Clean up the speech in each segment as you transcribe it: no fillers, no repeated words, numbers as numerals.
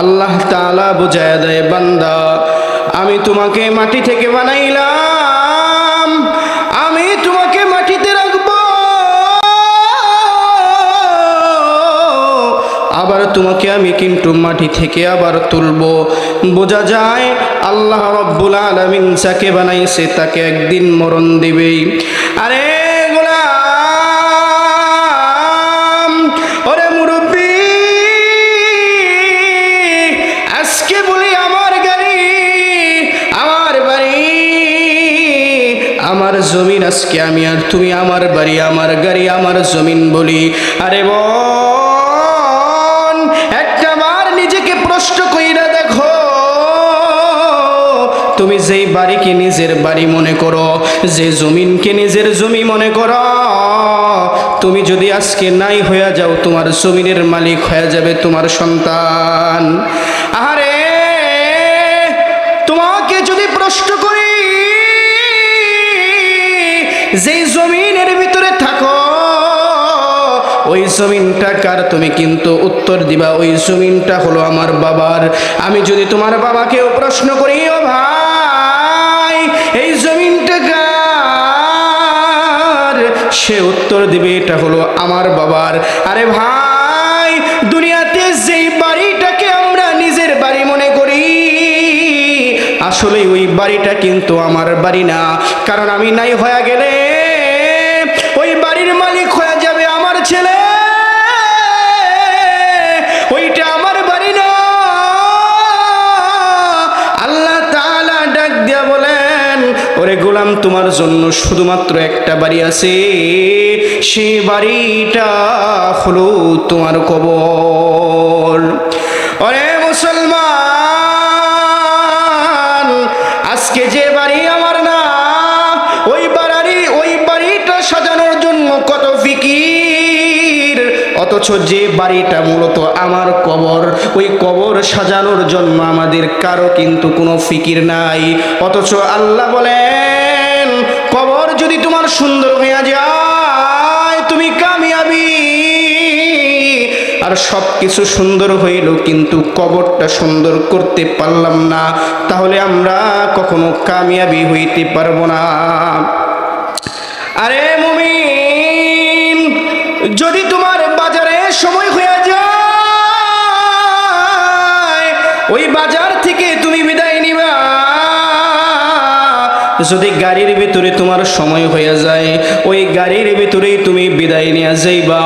আল্লাহ তাআলা বুঝায়া দেয়, বান্দা আমি তোমাকে মাটি থেকে বানাইলাম, আমি তোমাকে মাটিতে রাখবো, আবার তোমাকে আমি কিন্তু মাটি থেকে আবার তুলবো। বোঝা যায় আল্লাহ রব্বুল আলামিন যাকে বানাইছে তাকে একদিন মরণ দিবেই। আরে গোলাম, ওরে মুরব্বি, আজকে বলি আমার গাড়ি, আমার বাড়ি, আমার জমিন, আজকে আমি আর তুমি আমার বাড়ি, আমার গাড়ি, আমার জমিন বলি। আরে একটাবার নিজেকে প্রশ্ন কইরা দেখো, তুমি যেই বাড়িকে নিজের বাড়ি মনে করো, যে জমিনকে নিজের জমি মনে করো, তুমি যদি আজকে নাই হয়ে যাও, তোমার জমিনের মালিক হয়ে যাবে তোমার সন্তান। আরে তোমাকে যদি প্রশ্ন করি, যেই জমিনের ভিতরে থাকো ওই জমিনটা কার, তুমি কিন্তু উত্তর দিবা ওই জমিনটা হলো আমার বাবার। আমি যদি তোমার বাবাকেও প্রশ্ন করি, ও ভাই এই জমিনটা কার, সে উত্তর দিবে এটা হলো আমার বাবার। আরে ভাই, দুনিয়াতে যেই বাড়িটাকে আমরা নিজের বাড়ি মনে করি, আসলে ওই বাড়িটা কিন্তু আমার বাড়ি না। কারণ আমি নাই হয়ে গেলে ওই বাড়ির মালিক হয়ে যাবে আমার ছেলে, ওইটা আমার বাড়ি না। আল্লাহ তাআলা ডাক দিয়া বলেন, ওরে গোলাম, তোমার জন্য শুধুমাত্র একটা বাড়ি আছে, সেই বাড়িটা হলো তোমার কবর। ওরে মুসলমান, আজকে যে বাড়ি আমার না, ওই বাড়িটা সাজানোর জন্য কত ফিকির, অথচ যে বাড়িটা মূলত আমার কবর, ওই কবর সাজানোর জন্য আমাদের কারো কিন্তু কোনো ফিকির নাই। অথচ আল্লাহ বলেন, কবর যদি তোমার সুন্দর হয়ে যায় তুমি কামিয়াবি, আর সব কিছু সুন্দর হইল কিন্তু কবরটা সুন্দর করতে পারলাম না, তাহলে আমরা কখনো কামিয়াবি হইতে পারবো না। আরে মুমিন, যদি তোমার বাজারে সময় হয়ে যায়, ওই বাজার থেকে তুমি বিদায় নিবা। যদি গাড়ির ভিতরে তোমার সময় হয়ে যায়, ওই গাড়ির ভিতরেই তুমি বিদায় নিয়ে যাইবা।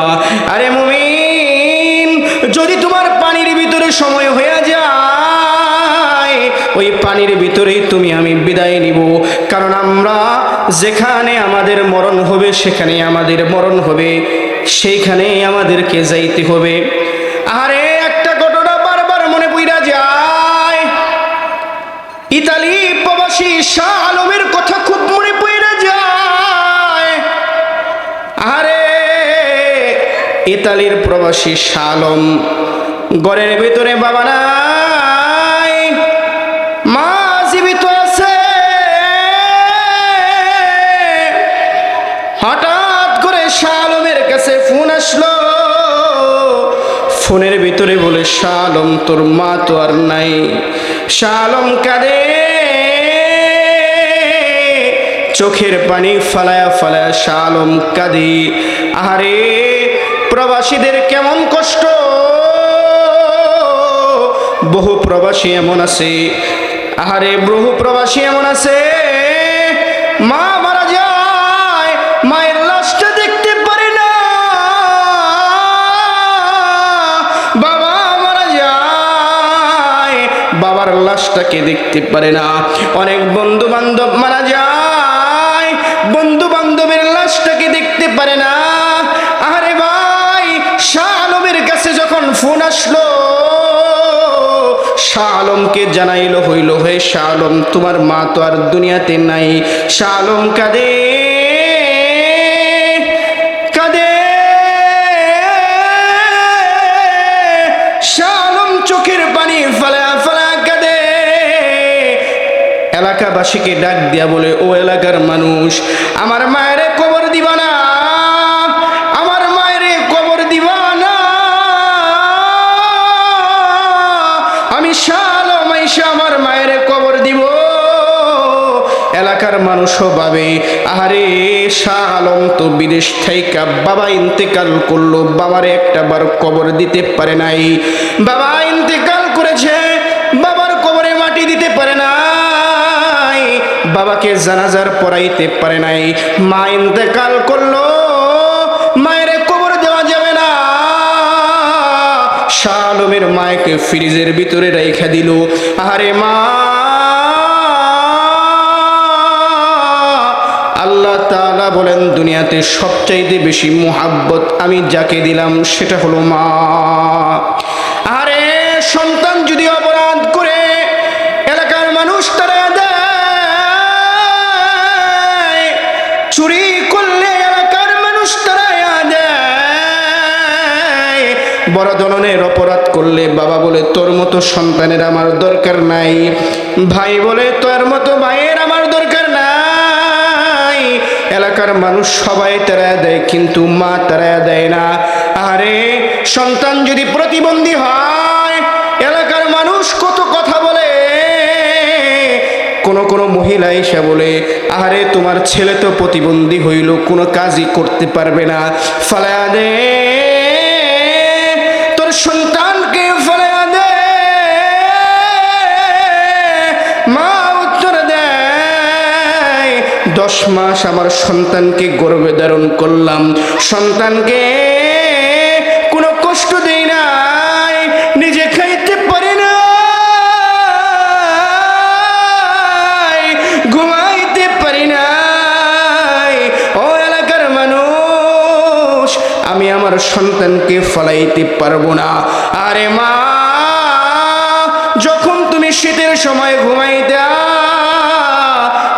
আরে মুমিন, যদি তোমার পানির ভিতরে সময় হয়ে যায়, ওই পানির ভিতরেই তুমি আমি বিদায় নিব। কারণ আমরা যেখানে আমাদের মরণ হবে সেখানে আমাদের মরণ হবে, সেইখানেই আমাদেরকে যাইতে হবে। আরে একটা ঘটনা বারবার মনে পড়া যায়, ইতালি প্রবাসী শাহ আলমের কথা খুব মনে পড়া যায়। আরে ইতালির প্রবাসী শাহ আলম, ঘরের ভিতরে বাবা নাই, মা জীবিত আছে। হঠাৎ করে শাহ আলমের কাছে ফোন আসলো, ফোনের ভিতরে বলে, শাহ আলম তোর মা তো আর নাই। শাহ আলম কাঁদে, চোখের পানি ফালায়া ফালায়া শাহ আলম কাঁদে। আরে প্রবাসীদের কেমন কষ্ট, বহু প্রবাসী এমন আছে, আরে বহু প্রবাসী এমন আছে, মা মারা যায়, মায়ের লাশটা দেখতে পারে না, বাবা মারা যায়, বাবার লাশটাকে দেখতে পারে না। অনেক বন্ধু বান্ধব মারা যায়, বন্ধু বান্ধবের লাশটাকে দেখতে পারে না। আরে ভাই, শাহ আলমের কাছে যখন ফোন আসলো, শাহ আলমকে জানাইলো হইল, হে শাহ আলম তোমার মা তো আর দুনিয়াতে নাই। শাহ আলম কাঁদে কাঁদে, শাহ আলম চোখের পানি ফালা ফালা কাঁদে। এলাকাবাসীকে ডাক দিয়া বলে, ও এলাকার মানুষ, আমার মায়ের কবর দিবা না, আমার মায়ের কবর দিবা না, মানুষও ভাবে আরে শাহ আলম তো বিদেশ থেকে বাবা ইন্তেকাল করলো, বাবার একটা বার কবর দিতে পারে নাই, বাবা ইন্তেকাল করেছে বাবার কবরে মাটি দিতে পারে নাই, বাবাকে জানাজার পড়াইতে পারে নাই, মা ইন্তেকাল করলো মায়ের কবর দেওয়া যাবে না, শাহ আলমের মাকে ফ্রিজের ভিতরে রেখে দিল। আরে মা, আল্লাহ তাআলা বলেন দুনিয়াতে সবচাইতে বেশি মোহাব্বত আমি যাকে দিলাম সেটা হলো মা। আরে সন্তান যদি অপরাধ করে এলাকার মানুষ তাড়ায় দেয়, চুরি করলে এলাকার মানুষ তাড়ায় দেয়, বড় ধরনের অপরাধ করলে বাবা বলে তোর মতো সন্তানের আমার দরকার নাই, ভাই বলে তোর মতো ভাইয়ের আমার দরকার নাই, এলাকার মানুষ সবাই তাড়ায় দেয় কিন্তু মা তাড়ায় দেয় না। আরে সন্তান যদি প্রতিবন্ধী হয় এলাকার মানুষ কত কথা বলে, কোন কোন মহিলা এসে বলে আরে তোমার ছেলে তো প্রতিবন্ধী হইল, কোনো কাজই করতে পারবে না, ফালায়া দে তোর সন্তানকে, ফালায়া দে। মা উত্তর দেয় 10 মাস আমার সন্তানকে গর্ভে ধারণ করলাম, সন্তানকে কোনো কষ্ট দেই নাই, নিজে খাইতে পারি না, ঘুমাইতে পারি নাই, ও এলাকার মানুষ আমি আমার সন্তানকে ফলাইতে পারবো না। আরে মা, যখন তুমি শীতের সময় ঘুমাইতা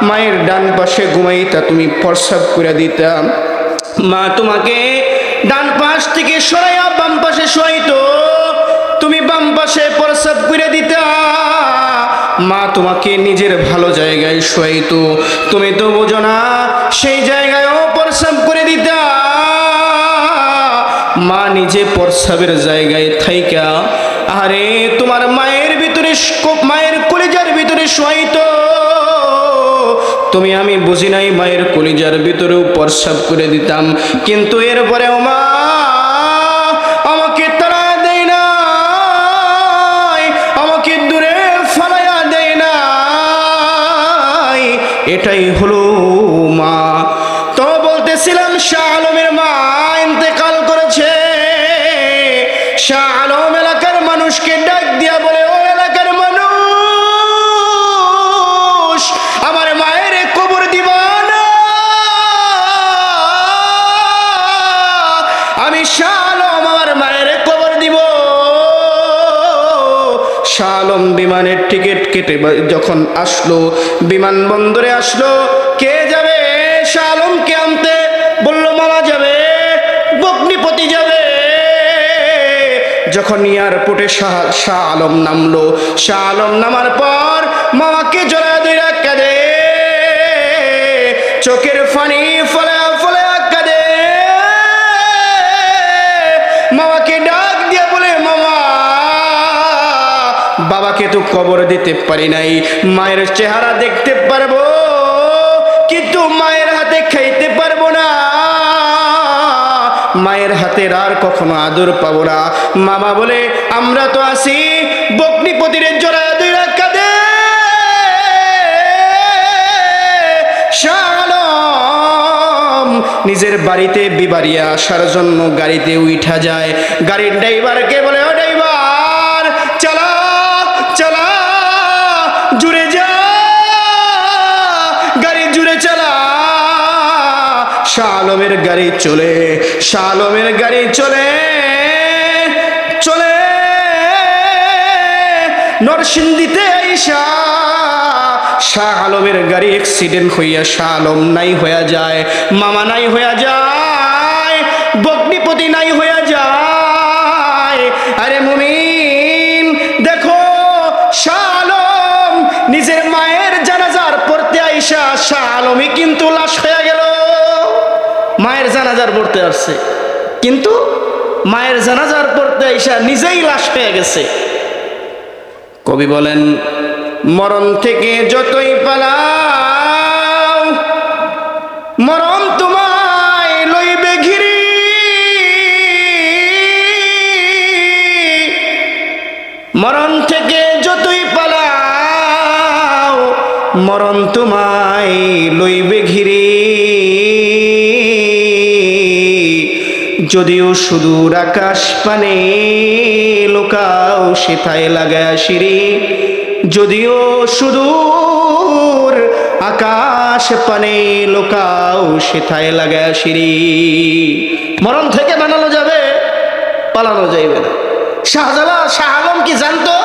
মায়ের ডান পাশে ঘুমাইতা, তুমি প্রস্রাব করে দিতা, মা তোমাকে ডান পাশ থেকে সরাইয়া বাম পাশে শোয়াইতো, তুমি বাম পাশে প্রস্রাব করে দিতা, মা তোমাকে নিজের ভালো জায়গায় শোয়াইতো, তুমি তো বোঝো না সেই জায়গায়ও প্রস্রাব করে দিতা, মা নিজে প্রস্রাবের জায়গায় থাইকা আরে তোমার মায়ের ভিতরে মায়ের কলিজার ভিতরে শোয়াইতো, তুমি আমি বুঝি নাই মায়ের কলিজার ভিতরেও প্রস্রাব করে দিতাম, কিন্তু এরপরেও মা আমাকে তাড়া দেয় না, আমাকে দূরে ফালাইয়া দেয় না, এটাই হলো মা। তো বলতেছিলাম শাহ আলমের মা ইন্তেকাল করেছে, শাহ আলম এলাকার মানুষকে ডাক দিয়া বলে ও এলাকার মানুষ আমার মায়ের কবর দিবা না, আমি শাহ আলম আমার মায়ের কবর দিব। শাহ আলম বিমানের টিকিট কেটে যখন আসলো, বিমানবন্দরে আসলো, কে যাবে শাহ আলমকে আনতে? বলল মামা যাবে, বগ্নিপতি যাবে। যখন এয়ারপোর্টে শাহ আলম নামলো, শাহ আলম নামার পর মামাকে জড়ায় ধইরা কাঁদে, চোখের পানি ফলায়া ফলায়া কাঁদে, মামাকে ডাক দিয়ে বলে মামা বাবাকে তো কবর দিতে পারি নাই, মায়ের চেহারা দেখতে পারবো কিন্তু মায়ের হাতে খাইতে পারবো না, মায়ের হাতের আর কখনো আদর পাবো না। মামা বলে আমরা তো আছি, বগ্নিপতির জড়ায় ধইরা কাঁদে। শাহ আলম নিজের বাড়িতে বিবাড়িয়া আসার জন্য গাড়িতে উঠা যায়, গাড়ির ড্রাইভারকে বলে ও ড্রাইভার চালা চালা, জুড়ে যা, গাড়ি জুড়ে চালা। শাহ আলমের গাড়ি চলে, শাহ আলমের গাড়ি চলে চলে নরসিংদীতে আইসা শাহ আলমের গাড়ি অ্যাক্সিডেন্ট হইয়া শাহ আলম নাই হইয়া যায়, মামা নাই হইয়া যায়, বগ্নিপতি নাই হইয়া যায়। আরে মুমিন দেখো, শাহ আলম নিজের মায়ের জানাজার পড়তে আইসা শাহ আলমই কিন্তু লাশ হয়ে গেল। মায়ের জানাজার পড়তে আসছে কিন্তু মায়ের জানাজার পড়তে আইসা নিজেই লাশ হয়ে গেছে। কবি বলেন মরণ থেকে যতই পালাও মরণ তোমায় লইবে ঘিরে, যদিও সুদূর আকাশ পানে লোকাও সেথায় লাগায় সিঁড়ি, যদিও সুদূর আকাশ পানে লোকাও সেথায় লাগায় সিঁড়ি। মরণ থেকে বানানো যাবে, পালানো যাইবে না। শাহ আলম কি জানতো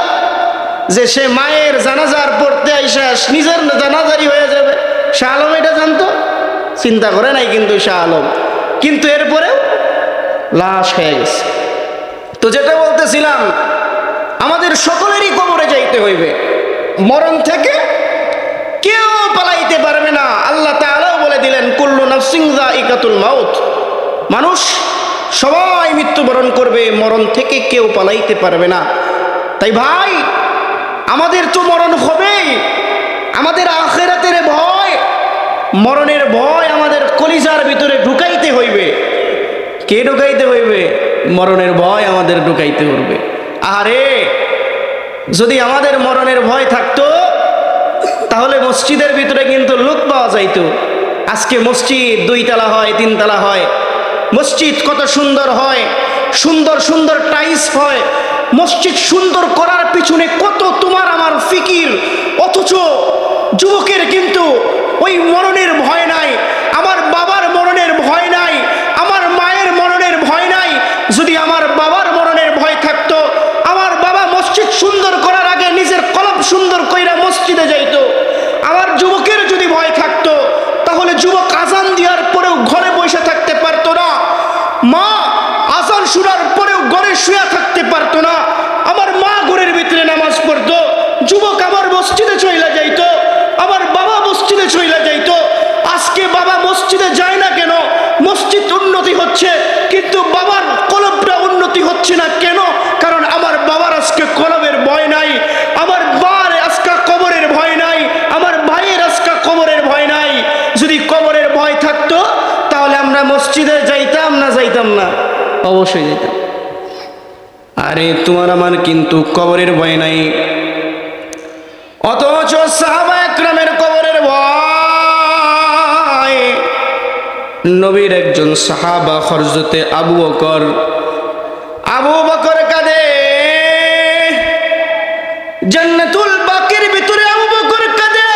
যে সে মায়ের জানাজার পড়তে আইসা নিজের জানাজারি হয়ে যাবে? শাহ আলম এটা জানতো? চিন্তা করে নাই কিন্তু শাহ আলম, কিন্তু এরপরেও লাশ হয়ে গেছে। তো যেটা বলতেছিলাম, আমাদের সকলেরই কবরে যাইতে হইবে। মরণ থেকে কেউ পালাইতে পারবে না। আল্লাহ তাআলাও বলে দিলেন, কুল্লু নাফসিন যায়িকাতুল মাউত, মানুষ সবাই মৃত্যুবরণ করবে, মরণ থেকে কেউ পালাইতে পারবে না। তাই ভাই, আমাদের তো মরণ হবেই। আমাদের আখিরাতের ভয়, মরণের ভয় আমাদের কলিজার ভিতরে ঢুকাইতে হইবে। কে ঢুকাইতে হইবে? মরণের ভয় আমাদের ঢুকাইতে হইবে। আরে যদি আমাদের মরণের ভয় থাকতো, তাহলে মসজিদের ভিতরে কিন্তু লোক পাওয়া যাইতো। আজকে মসজিদ 2 তলা হয়, 3 তলা হয়। মসজিদ কত সুন্দর হয়, সুন্দর সুন্দর টাইলস হয়। মসজিদ সুন্দর করার পিছনে কত তোমার আমার ফিকির, অথচ যুবকের কিন্তু ওই মরণের ভয় নাই। আমার বাবার মরণের ভয় নাই, আমার মায়ের মরণের ভয় নাই। যদি আমার বাবার মরণের ভয় থাকতো, আমার বাবা মসজিদ সুন্দর করার আগে নিজের কলব সুন্দর কইরা মসজিদে যাইতো। আমার যুবকের যদি ভয় থাকতো, তাহলে যুবক আজান দেওয়ার পরেও ঘরে বসে থাকতে পারতো না। মা আজান শোনার পরেও ঘরে শুয়ে থাকতে পারতো না। আমার মা ঘরের ভিতরে নামাজ পড়তো, যুবক আমার মসজিদে চইলা যাইতো, আমার বাবা মসজিদে চইলা যাইতো। আজকে বাবা মসজিদে যায় না কেন? মসজিদ উন্নতি হচ্ছে, কিন্তু বাবার কলবটা উন্নতি হচ্ছে না কেন? কারণ আমার বাবার আজকে কলবের ভয় নাই, আমার বার আজকে কবরের ভয় নাই, আমার ভাইয়ের আজকে কবরের ভয় নাই। যদি কবরের ভয় থাকতো, তাহলে আমরা মসজিদে যাইতাম না? যাইতাম না? অবশ্যই যাইতাম। আরে তোমার আমার কিন্তু কবরের ভয় নাই, অথচ সাহাবা একরামের কবরের ভয়। নবীর একজন সাহাবা হযরতে আবু বকর কাঁদে। জান্নাতুল বাকির ভিতরে আবু বকর কাঁদে,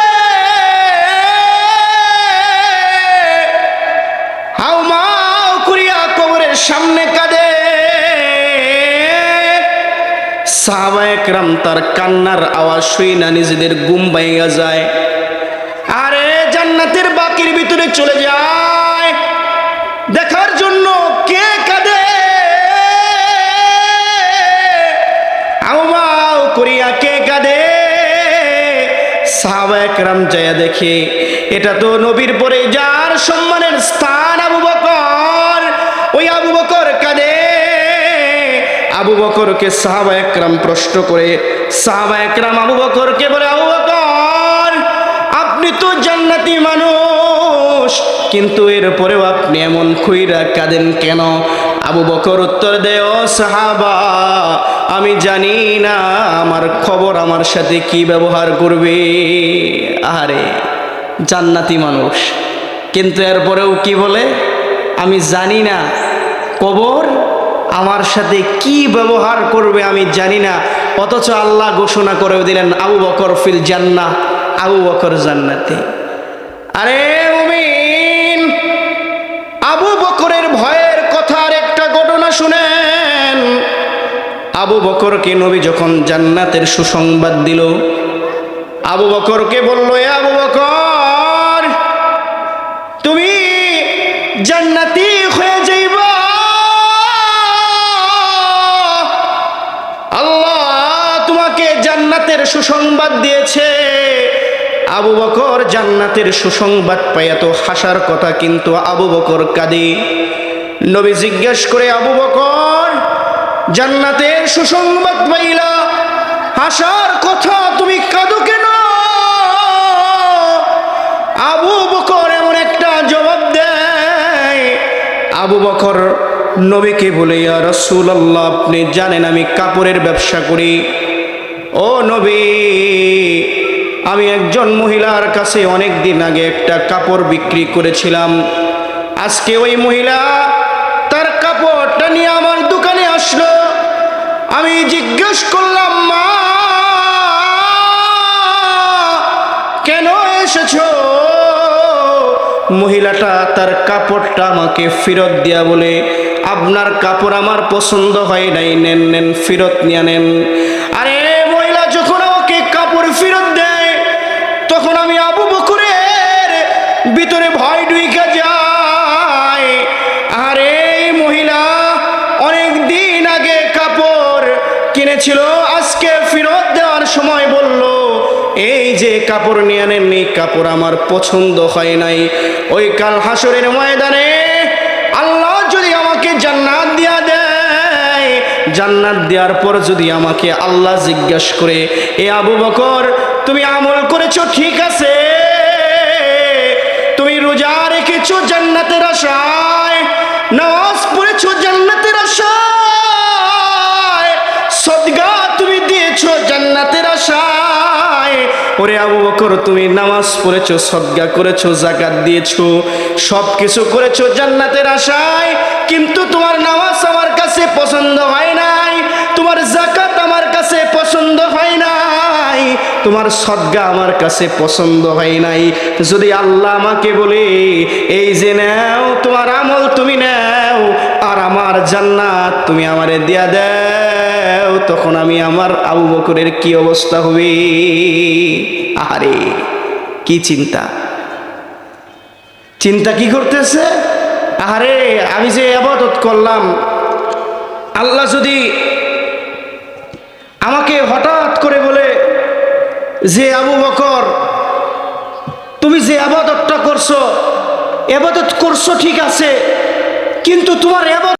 হাউমাউ করিয়া কবরের সামনে কাঁদে। সাহাবা একরাম তার কান্নার আওয়াজ শুইনা নিজেদের ঘুম ভাঙিয়া যায়। আরে জান্নাতের বাকির ভিতরে চলে যায় দেখার জন্য কে কাঁদে। হাউমাউ করিয়া কে কাঁদে? সাহাবা একরাম যায় দেখে, এটা তো নবীর পরে যার সম্মানের স্থান আবু বকর, ওই আবু বকর কাঁদে। আবু বকরকে সাহাবা একরাম প্রশ্ন করে, সাহাবা একরাম আবু বকরকে বলে, আবু বকর আপনি তো জান্নাতি মানুষ, কিন্তু এরপরেও আপনি এমন খুইরা কাঁদেন কেন? আবু বকর উত্তর দেয়, ও সাহাবা, আমি জানি না আমার খবর আমার সাথে কি ব্যবহার করবে। আরে জান্নাতি মানুষ, কিন্তু এরপরেও কি বলে? আমি জানি না কবর আমার সাথে কি ব্যবহার করবে, আমি জানি না। অথচ আল্লাহ ঘোষণা করে দিলেন, আবু বকর ফিল জান্নাহ, আবু বকর জান্নাতে। আরে মুমিন, আবু বকরের ভয়ের কথার একটা ঘটনা শুনেন। আবু বকরকে নবী যখন জান্নাতের সুসংবাদ দিল, আবু বকরকে বলল, এ আবু বকর, তুমি জান্নাতি হয়ে যাইবা, আল্লাহ তোমাকে জান্নাতের সুসংবাদ দিয়েছে। আবু বকর জান্নাতের সুসংবাদ পাইয়া তো হাসার কথা, কিন্তু আবু বকর কাঁদে। নবী জিজ্ঞেস করে, আবু বকর জান্নাতের সুসংবাদ পাইলা, হাসার কথা, তুমি কাঁদো কেন? আবু বকর এমন একটা জবাব দেয়। আবু বকর নবীকে বলে, ইয়া রাসূলুল্লাহ, আপনি জানেন আমি কাপড়ের ব্যবসা করি। ও নবী, আমি একজন মহিলার কাছে অনেক দিন আগে একটা কাপড় বিক্রি করেছিলাম। আজকে ওই মহিলা তার কাপড়টা নিয়ে আমার দোকানে আসলো। আমি জিজ্ঞেস করলাম, মা কেন এসেছো? মহিলাটা তার কাপড়টা আমাকে ফেরত দিয়া বলে, আপনার কাপড় আমার পছন্দ হয় নাই, নেন নেন, ফেরত নিয়ে নেন। আরে মহিলা যখন আমাকে কাপড় ফেরত দেয় তখন আমি আবু বকরের ভিতরে ভয় ঢুইকা যায়। আরে মহিলা অনেক দিন আগে কাপড় কিনেছিল, আজকে ফেরত দেওয়ার সময় বলল, এই যে কাপড় নিয়ে নেন, এই কাপড় আমার পছন্দ হয় নাই। ওই কাল হাসরের ময়দানে আল্লাহ যদি আমাকে জান্নাত দিয়া দেয়, জান্নাত দেওয়ার পর যদি আমাকে আল্লাহ জিজ্ঞাসা করে, এ আবু বকর তুমি আমল করেছো ঠিক আছে, তুমি রোজা রেখেছো জান্নাতের আশায়, নামাজ পড়েছো জান্নাতের আশায়, সদকা তুমি দিয়েছো জান্নাতের আশায়, ওরে আবু বকর তুমি নামাজ পড়েছো, সদকা করেছো, যাকাত দিয়েছো, সব কিছু করেছো জান্নাতের আশায়, কিন্তু তোমার নামাজ আমার কাছে পছন্দ হয় নাই, তোমার যাকাত আমার কাছে পছন্দ হয় নাই, তোমার সদকা আমার কাছে পছন্দ হয় নাই। যদি আল্লাহ আমাকে বলে, এই যে নাও তোমার আমল তুমি নাও, আর আমার জান্নাত তুমি আমারে দিয়া দাও, তখন আমি আমার আবু বকরের কি অবস্থা হবে? আরে কি চিন্তা, চিন্তা কি করতেছে? আরে আমি যে ইবাদত করলাম, আল্লাহ যদি আমাকে হঠাৎ করে বলে যে আবু বকর তুমি যে ইবাদতটা করছো, ইবাদত করছো ঠিক আছে, কিন্তু তোমার ইবাদত